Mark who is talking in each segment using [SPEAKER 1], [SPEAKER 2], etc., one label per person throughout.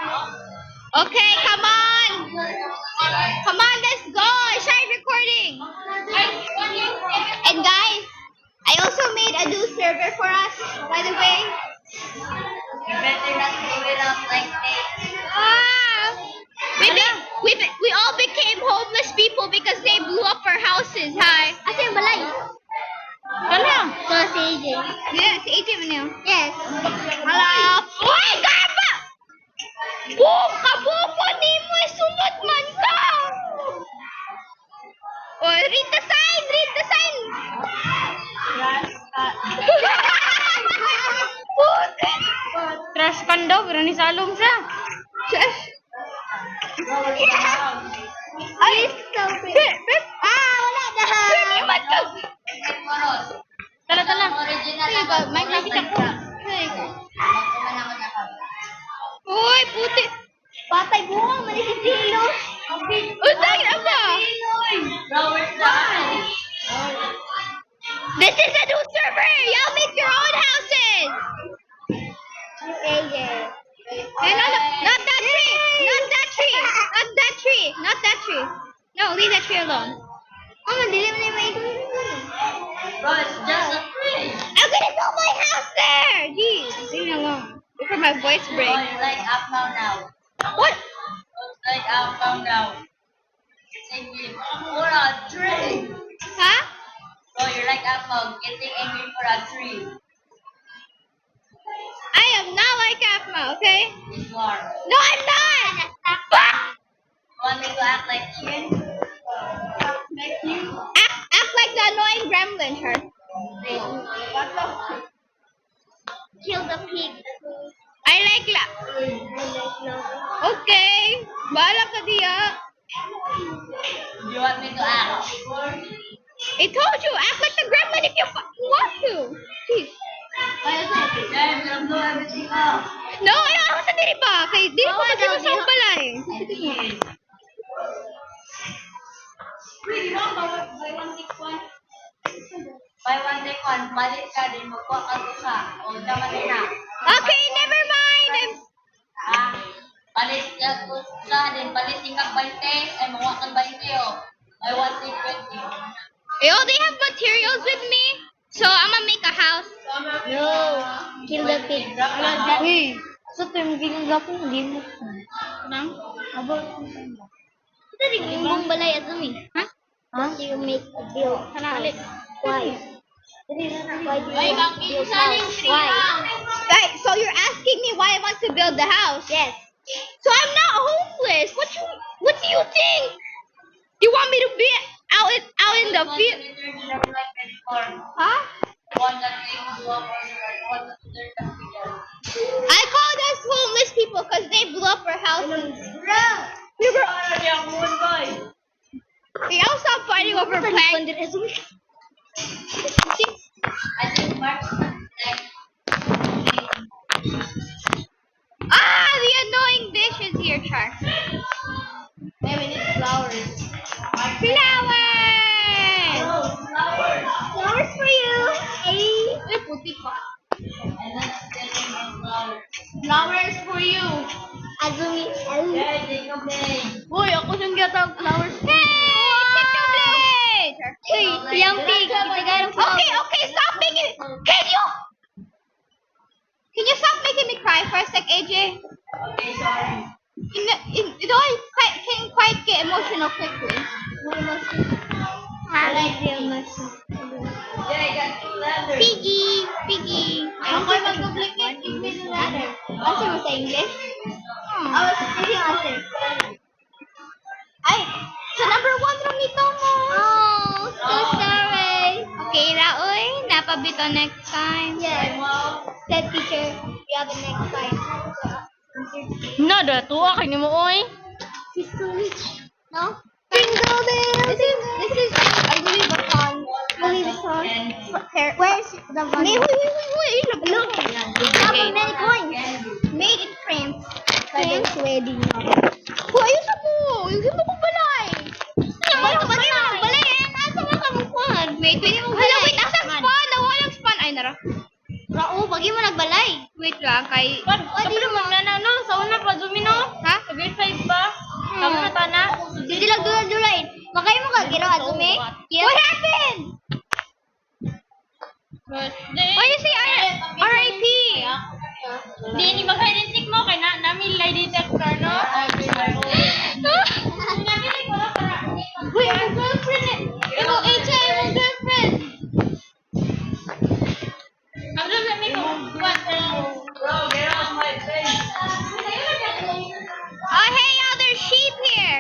[SPEAKER 1] Okay, come on. Come on, let's go. Start recording. And guys, I also made a new server for us, by the way.
[SPEAKER 2] You better not blow it up like this.
[SPEAKER 1] Ah, we all became homeless people because they blew up our houses. Hi.
[SPEAKER 3] Asa yung balay?
[SPEAKER 1] Hello.
[SPEAKER 3] Ito si AJ.
[SPEAKER 1] Yeah, si AJ mo niyo.
[SPEAKER 3] Yes.
[SPEAKER 1] Hello. Uy, garba! Boom! Kabuko ni mo! Sunod man ka! Oh, read the sign! Read the sign!
[SPEAKER 2] Trash can daw, pero ni salong siya.
[SPEAKER 1] Ay!
[SPEAKER 3] Wala na.
[SPEAKER 1] Limat ka!
[SPEAKER 2] Tala, tala.
[SPEAKER 1] Ay, ba? May nakita ko. Ay, ko. Uy, puti!
[SPEAKER 3] Patay buwang, manisipilo.
[SPEAKER 1] Uy, tayo na ba? This is a new server! Y'all make your own houses!
[SPEAKER 3] AJ.
[SPEAKER 1] Hey, no, not that tree! Not that tree! Not that tree! Not that tree! No, leave that tree alone.
[SPEAKER 3] Dilim na yung may
[SPEAKER 2] Bro, it's just a tree.
[SPEAKER 1] I'm gonna build my house there! Jeez, leave me alone. Before my voice
[SPEAKER 2] Bro,
[SPEAKER 1] breaks.
[SPEAKER 2] you're like Apple now.
[SPEAKER 1] What?
[SPEAKER 2] Like Apple now. Singing for a tree.
[SPEAKER 1] Huh?
[SPEAKER 2] Bro, you're like Apple getting angry for a tree.
[SPEAKER 1] I am not like Afma, okay?
[SPEAKER 2] Yes, you are.
[SPEAKER 1] No, I'm not!
[SPEAKER 2] Want me to act like you?
[SPEAKER 1] Act like the annoying gremlin, her.
[SPEAKER 3] kill the pig.
[SPEAKER 1] I like la. Okay. Bahala ka diya.
[SPEAKER 2] You want me to act?
[SPEAKER 1] I told you, act like the gremlin if you fucking want to. Jeez.
[SPEAKER 2] Yeah, I'm gonna blow everything up.
[SPEAKER 1] No, ayaw ako sa diri ba? Kay diri ko kasi
[SPEAKER 3] daw,
[SPEAKER 1] sa balay.
[SPEAKER 2] Buy one take one, balik ka din magkuha ka to sa. O, daman na.
[SPEAKER 1] Okay, never mind.
[SPEAKER 2] Balik ka to sa, din balik tingkang 20, ay mawa kang 20 o. I want take 20.
[SPEAKER 1] Yo, they have materials with me, so I'm gonna make a house.
[SPEAKER 3] No. Kill the pig.
[SPEAKER 2] Uy,
[SPEAKER 3] So, ito yung ginagawa hindi mo.
[SPEAKER 1] Nang?
[SPEAKER 3] Ito rin yung buong balay at dumi.
[SPEAKER 1] Huh?
[SPEAKER 3] Huh? You make a build house. Why? Why do you
[SPEAKER 1] Ay,
[SPEAKER 3] want to build house? Why?
[SPEAKER 1] Right, so you're asking me why I want to build the house?
[SPEAKER 3] Yes.
[SPEAKER 1] So I'm not homeless. What do you think? You want me to be out in the field? Huh?
[SPEAKER 2] One that they can blow up one that they're computer.
[SPEAKER 1] I called us homeless people because they blew up our houses. We were. Hey, I'll stop fighting over plants.
[SPEAKER 2] I think Mark's like,
[SPEAKER 1] The annoying dish is here, Char.
[SPEAKER 2] hey, we need flowers.
[SPEAKER 1] Flowers!
[SPEAKER 3] Flowers for you. Hey.
[SPEAKER 2] And let's get more flowers.
[SPEAKER 1] Flowers for you.
[SPEAKER 3] Azumi.
[SPEAKER 2] Yeah, take a play.
[SPEAKER 1] Uy, ako siyang gatang flowers. Hey! Take your plate!
[SPEAKER 3] Uy, yung pig. Itagalog
[SPEAKER 1] Okay, stop making me. Can you stop making me cry for a sec, AJ?
[SPEAKER 2] Okay, sorry.
[SPEAKER 1] You know, I can quite get emotional quickly.
[SPEAKER 3] I like the emotion.
[SPEAKER 2] Yeah, I got 2 letters.
[SPEAKER 3] Piggy.
[SPEAKER 1] Ako'y mag-duplicate. Give me the letter.
[SPEAKER 3] Answer mo sa English? I was thinking answer.
[SPEAKER 1] Ay, so number 1 ram nito mo.
[SPEAKER 3] Oh, so sorry.
[SPEAKER 1] Okay, Raoy. Napabito next time.
[SPEAKER 3] Yes. Said teacher, you have a next time.
[SPEAKER 2] Nada, tuwa kay nimo oy.
[SPEAKER 3] She's so rich. No? Jingle bells. This is I believe a song. Louis Vuitton. Where's the money?
[SPEAKER 1] Wait.
[SPEAKER 3] Look. How many coins? Made in France. France wedding.
[SPEAKER 1] Uy, ayusin mo. Ayusin mo kung balay.
[SPEAKER 3] Balay. Nasa mo sa mukhaan.
[SPEAKER 1] Wait. Hala, wait. Nasaan spawn? Nawalang spawn. Ay, nara.
[SPEAKER 3] Rao, bagi mo nagbalay.
[SPEAKER 1] Wait lang, kay...
[SPEAKER 2] Kapag naman na no, sa una pa zoom in on.
[SPEAKER 3] you know, Azumi? Yes.
[SPEAKER 1] What happened?
[SPEAKER 2] Birthday.
[SPEAKER 1] Why you say R.I.P.?
[SPEAKER 2] Di ni mag-hide and seek mo kay namin lie detector no.
[SPEAKER 1] Wait, I'm a girlfriend. Ikaw, AJ, I'm a girlfriend.
[SPEAKER 2] Ano sa may kuwan
[SPEAKER 1] Oh, hey, y'all, there's sheep here.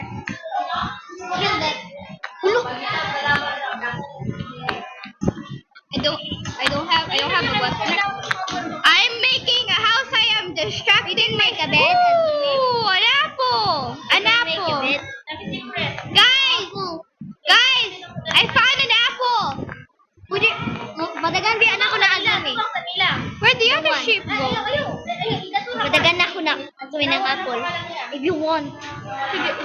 [SPEAKER 3] Kill them.
[SPEAKER 1] Look. I don't have a weapon. I'm making a house. I am distracting
[SPEAKER 3] make a bed,
[SPEAKER 1] Ooh, an apple. An
[SPEAKER 3] Make a
[SPEAKER 1] apple.
[SPEAKER 3] bed.
[SPEAKER 1] Guys, I found an apple.
[SPEAKER 3] Would you, madagan di anak ko na Azumi.
[SPEAKER 1] Where'd the other sheep go?
[SPEAKER 3] Madagan na ako na Azumi ng apple. If you want.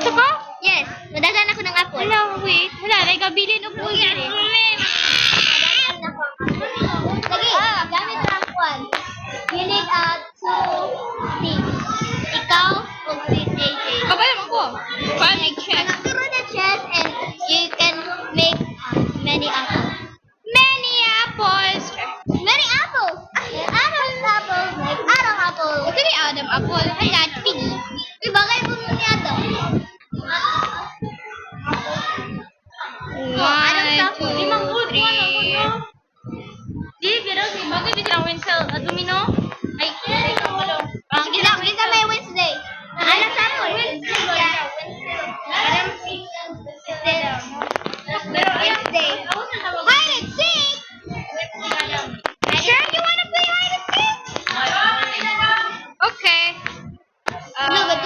[SPEAKER 1] Ito ka?
[SPEAKER 3] Yes, madagan ako ng apple.
[SPEAKER 1] Wala, wait. Wala, nagkabili ng pool
[SPEAKER 3] Yes.
[SPEAKER 1] din.
[SPEAKER 3] Lagi, gamit lang kwan. You need two things. Ikaw o si JJ.
[SPEAKER 1] Kabayan ako. Paano make chest?
[SPEAKER 3] Through the chest and you can make many apples.
[SPEAKER 1] Many apples.
[SPEAKER 3] Many apples! Adam's apples, like Adam apples.
[SPEAKER 1] Ito ni Adam apple.
[SPEAKER 3] Ay, that piggy. Ibagay mo mo ni Adam.
[SPEAKER 1] One, two,
[SPEAKER 2] Limang good,
[SPEAKER 1] three.
[SPEAKER 2] Di pero si bagay di lang Winsel Azumi no. Ay,
[SPEAKER 3] Ang gina may Wednesday. Adam's apple. Wednesday.
[SPEAKER 1] Hide and seek. Sure you want to play hide and seek? Okay.
[SPEAKER 3] No, but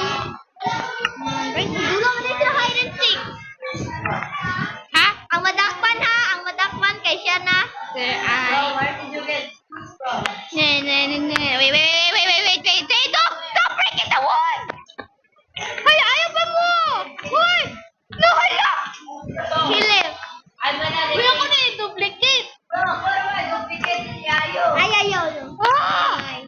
[SPEAKER 3] dulo mo din sa hide and seek.
[SPEAKER 1] Ha?
[SPEAKER 3] Ang madakpan ha, ang madakpan kay siya na.
[SPEAKER 1] Wait. Don't break it, the wood. Hala, ayaw ba mo? What? No, hala.
[SPEAKER 3] Kill him.
[SPEAKER 1] Wala ko na yung duplicate.
[SPEAKER 3] Ay, ayaw.
[SPEAKER 1] Ah!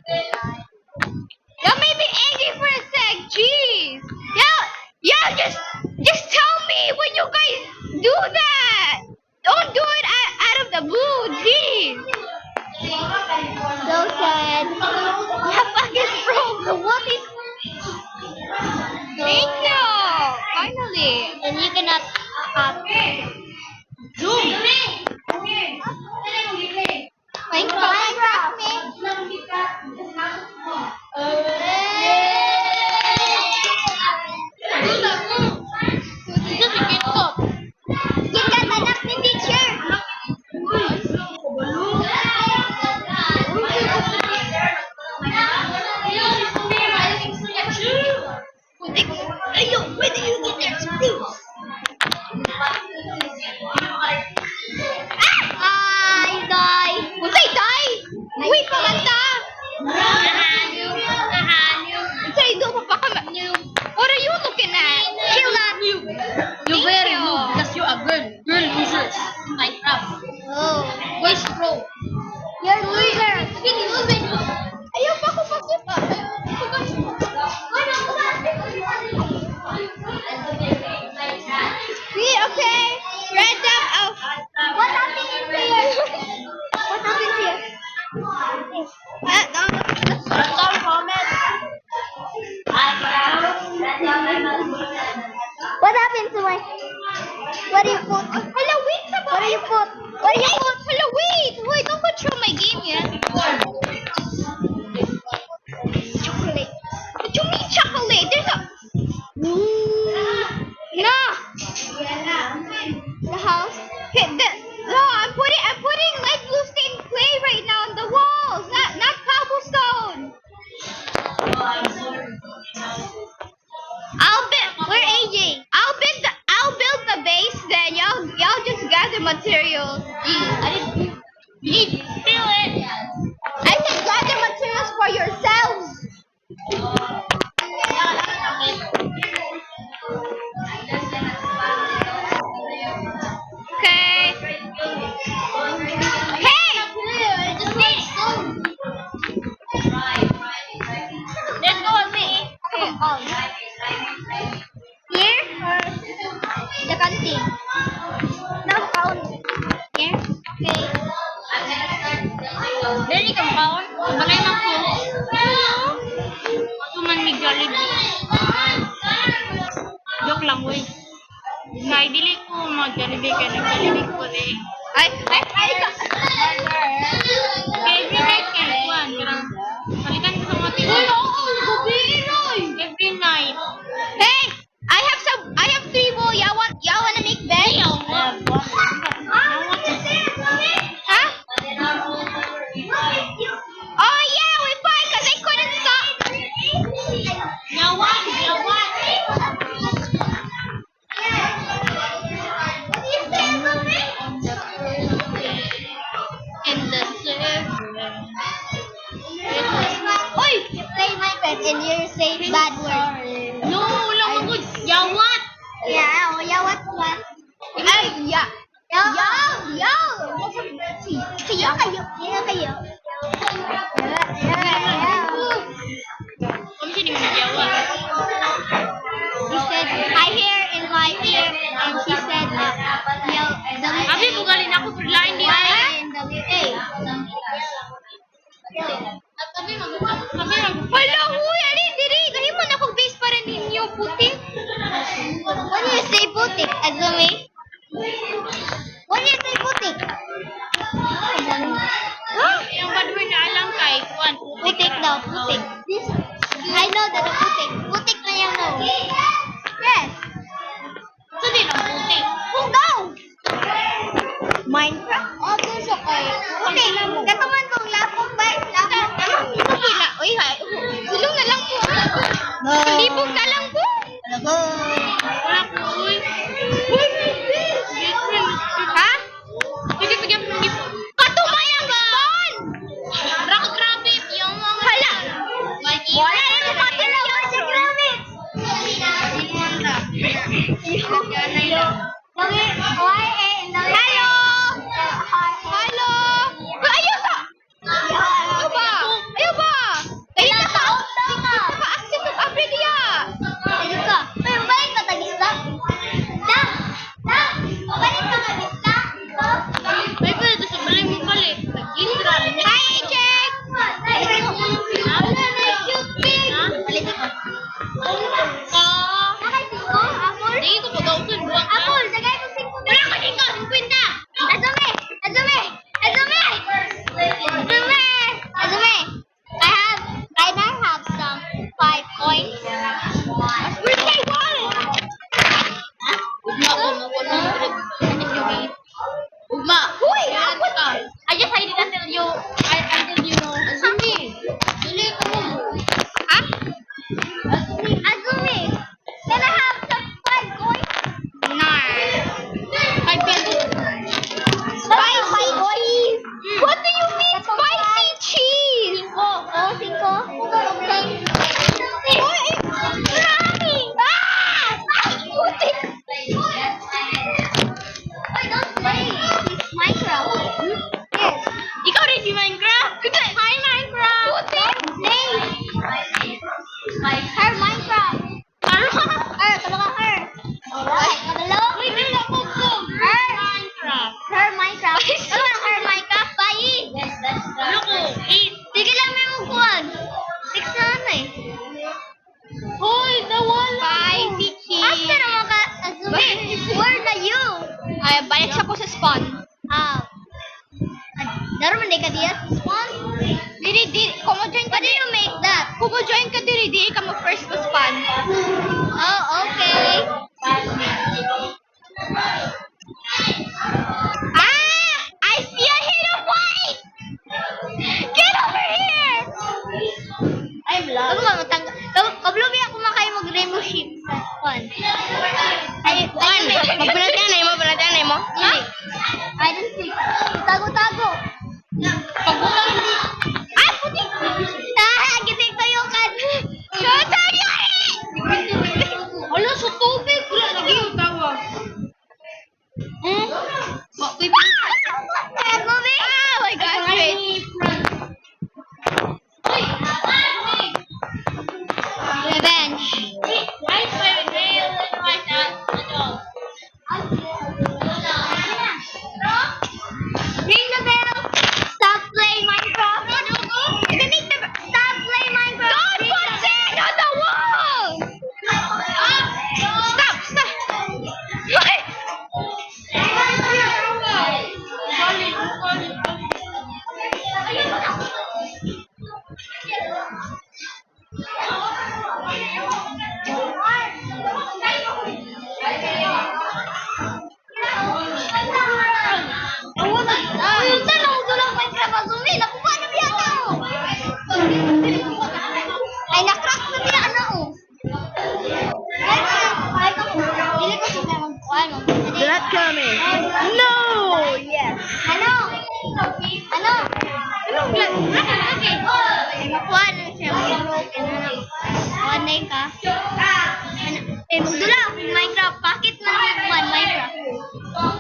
[SPEAKER 1] Y'all made me angry for a sec. Jeez. Y'all just tell me when you guys do that. Don't do it out of the blue. Jeez.
[SPEAKER 3] So sad.
[SPEAKER 1] The fuck is broke? What is? Thank you. Finally.
[SPEAKER 3] And you cannot Minecraft me. Kita anak ni teacher.
[SPEAKER 1] Ayo, where do you get that spruce?
[SPEAKER 3] Ay, die.
[SPEAKER 1] Unsay die? Wait pa man ta. Unsay do pa ka? What are you looking at?
[SPEAKER 3] Kill that.
[SPEAKER 2] You very noob because you a girl. Girl losers. Minecraft.
[SPEAKER 3] Oh.
[SPEAKER 2] Voice pro.
[SPEAKER 3] You're loser.
[SPEAKER 1] Ayaw pa ko pagsuka. Okay. Red up. Oh.
[SPEAKER 3] What happened here? What happened here? What happened to my? What do you put?
[SPEAKER 1] Hello, wait.
[SPEAKER 3] What do you put? What do you put?
[SPEAKER 1] Hello, wait. Don't control my game yet.
[SPEAKER 3] Chocolate.
[SPEAKER 1] What you mean chocolate? There's a... No.
[SPEAKER 3] The house.
[SPEAKER 1] Okay, no, I'm putting light blue stained clay right now on the walls, not cobblestone.
[SPEAKER 3] Where AJ?
[SPEAKER 1] I'll build the base. Then y'all just gather materials. You feel it? I said gather materials for yourselves. Okay. Hey!
[SPEAKER 3] Let's go with me. Here or the canteen?
[SPEAKER 4] Jollibee. Joke lang, uy. Ngay, dili ko mag-Jollibee ka. Nag-Jollibee ko eh.
[SPEAKER 1] Ay.
[SPEAKER 4] Every night kayo, Juan. Balikan ko sa mga every night.
[SPEAKER 1] Hey, I have 3 bowl. Y'all wanna make bed? Huh? Oh yeah, we fought because I couldn't stop. In the server.
[SPEAKER 3] Oy! You play Minecraft and you say bad words.
[SPEAKER 4] No, wala mo good. Yawat!
[SPEAKER 3] Yeah, oh, yeah, what?
[SPEAKER 1] Ay, yeah.
[SPEAKER 3] Yo! Siyo kayo.
[SPEAKER 4] Kung sino mo nagyawat?
[SPEAKER 3] He said, I hear in my ear, and she said, yo,
[SPEAKER 4] Abi, bugalin ako for line di ay.
[SPEAKER 3] W-A.
[SPEAKER 4] Abi, mag-
[SPEAKER 1] Wala, huy, ali, diri. Gahin mo na kong base para ninyo, puti.
[SPEAKER 3] When you say butik, Azumi? When you say butik?
[SPEAKER 4] Yung bad word na alam kay Juan.
[SPEAKER 3] Butik daw, butik. I know that the butik. Butik na yung no. Yes.
[SPEAKER 4] So, di lang putik.
[SPEAKER 3] Kung daw. Minecraft? Oh, gusto ko eh. Butik. Katuman kong lapok ba?
[SPEAKER 1] Hila, uy, hulong na lang po. Kalibog ka lang po.
[SPEAKER 4] Wala ko, uy.
[SPEAKER 1] Ha?
[SPEAKER 4] Sige, sige, sige.
[SPEAKER 1] Katumay ang spawn!
[SPEAKER 4] Grabe, yung mga...
[SPEAKER 1] Hala!
[SPEAKER 4] Like,
[SPEAKER 1] Wala yung matalaw sa gramit! Hello! Hello! Ayaw sa! Ayaw ba? Ayaw ba? Kaya naka-access of every dia!
[SPEAKER 4] Ay, pwede sa balay mo palit. Nag-isra.
[SPEAKER 1] Hi, Jack!
[SPEAKER 4] Hindi ko pag-ausan. Buwang ka.
[SPEAKER 1] Wala ka dito! 50! Birthday wallet!
[SPEAKER 4] Ugma ko, no? 100. Ugma.
[SPEAKER 1] Huy!
[SPEAKER 4] Ano ka? I just I didn't tell you. I tell you no. Azumi. Dili ko mo.
[SPEAKER 1] Ha?
[SPEAKER 4] Ay, pero.
[SPEAKER 1] Spicy cheese! What do you mean spicy cheese? Uy! Marami! Ah! Putik!
[SPEAKER 4] Ikaw rin si Minecraft. Hi, Minecraft.
[SPEAKER 1] Putik!
[SPEAKER 4] Uy, dili ako ko. Minecraft. Ano ko? Eat.
[SPEAKER 3] Sige lang may mugkuhan. Six na ano eh.
[SPEAKER 4] Hoy, nawala.
[SPEAKER 1] Spicy cheese!
[SPEAKER 3] After naman ka, Azumi, where na you?
[SPEAKER 1] Ay, balik siya po sa spawn.
[SPEAKER 3] Naroon man ka diya sa spawn?
[SPEAKER 1] Diri, kumo join ka
[SPEAKER 3] How do you make that?
[SPEAKER 1] Kumo join ka diri ka mo first ko spawn.
[SPEAKER 3] Oh, okay.
[SPEAKER 1] Ah! I see a hit of white! Get over here!
[SPEAKER 3] I'm lost. Ano ba matangga? Kablobi ako makayo mag-remove ship sa spawn.
[SPEAKER 1] Magbalatyan mo?
[SPEAKER 3] Ha? I don't think. Tago-tago.
[SPEAKER 4] Pagbutan.
[SPEAKER 1] Ah, putik!
[SPEAKER 3] Gitik tayo kan.
[SPEAKER 1] So, sorry!
[SPEAKER 3] Eh, magdula ako ng Minecraft. Bakit na naman Minecraft?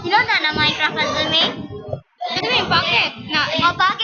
[SPEAKER 3] Sino na Minecraft na dumi?
[SPEAKER 1] Ano yung bakit? Na,
[SPEAKER 3] O, bakit